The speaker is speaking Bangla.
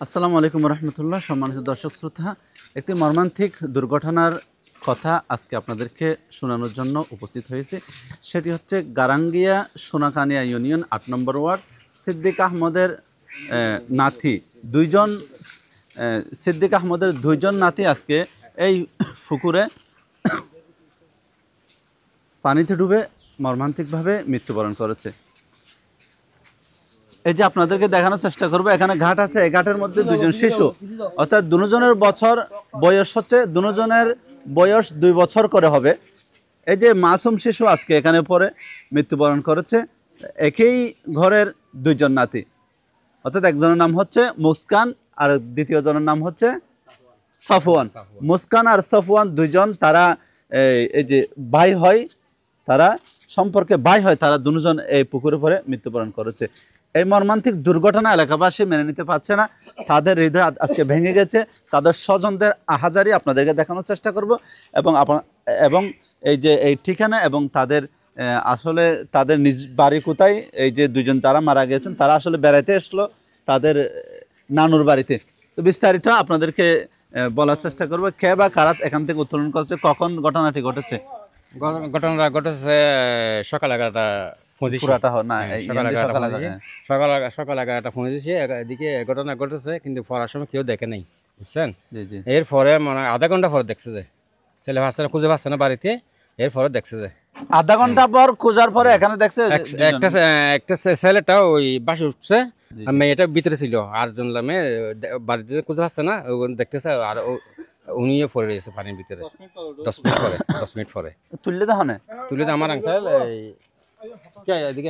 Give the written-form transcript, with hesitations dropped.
আসসালামু আলাইকুম রহমতুল্লাহ। সম্মানিত দর্শক শ্রোতা, একটি মর্মান্তিক দুর্ঘটনার কথা আজকে আপনাদেরকে শোনানোর জন্য উপস্থিত হয়েছে। সেটি হচ্ছে গারাঙ্গিয়া সোনাকানিয়া ইউনিয়ন ৮ নম্বর ওয়ার্ড সিদ্দিক আহমদের নাতি দুইজন সিদ্দিক আহমদের দুইজন নাতি আজকে এই পুকুরে পানিতে ডুবে মর্মান্তিকভাবে মৃত্যুবরণ করেছে। এই যে আপনাদেরকে দেখানোর চেষ্টা করবো, এখানে ঘাট আছে, এই ঘাটের মধ্যে দুজন শিশু, অর্থাৎ দুজনের বছর বয়স হচ্ছে, দুজনের বয়স 2 বছর করে হবে। এই যে মাসুম শিশু আজকে এখানে পড়ে মৃত্যুবরণ করেছে। একই ঘরের দুইজন নাতি, অর্থাৎ একজনের নাম হচ্ছে মুস্কান আর দ্বিতীয় জনের নাম হচ্ছে সফওয়ান। মুস্কান আর সফওয়ান দুইজন, তারা এই যে ভাই হয়, তারা সম্পর্কে ভাই হয়, তারা দুজন এই পুকুরে পড়ে মৃত্যুবরণ করেছে। এই মর্মান্তিক দুর্ঘটনা এলাকাবাসী মেনে নিতে পারছে না, তাদের হৃদয় আজকে ভেঙে গেছে। তাদের স্বজনদের আহাজারি আপনাদেরকে দেখানোর চেষ্টা করব এবং এই যে এই ঠিকানা এবং তাদের আসলে তাদের নিজ বাড়ি কোথায়, এই যে দুজন যারা মারা গেছেন তারা আসলে বেড়াইতে আসলো তাদের নানুর বাড়িতে। তো বিস্তারিত আপনাদেরকে বলার চেষ্টা করবো, কে বা কারা এখান থেকে উত্তোলন করেছে, কখন ঘটনাটি ঘটেছে। ঘটনাটা ঘটেছে সকাল 11টা 25 পুরাটা না, সকাল 11টা 25 এদিকে ঘটনা ঘটেছে, কিন্তু পড়ার সময় কেউ দেখে নাই, বুঝছেন। এরপরে মানে আধা ঘন্টা পরে দেখছে যে ছেলে ভাসছে না, খুঁজে পাচ্ছে না বাড়িতে। এরপরে দেখছে যে আধা ঘন্টা পর খোঁজার পরে এখানে দেখছে একটা ছেলেটা ওই বাসে উঠছে, মেয়েটা ভিতরে ছিল, আর জন মেয়ে বাড়িতে খুঁজে পাচ্ছে না, দেখতেছে আর উনিও পড়ে রয়েছে পানির ভিতরে। 10 মিনিট পরে তুললে তো আমার আঙ্কেল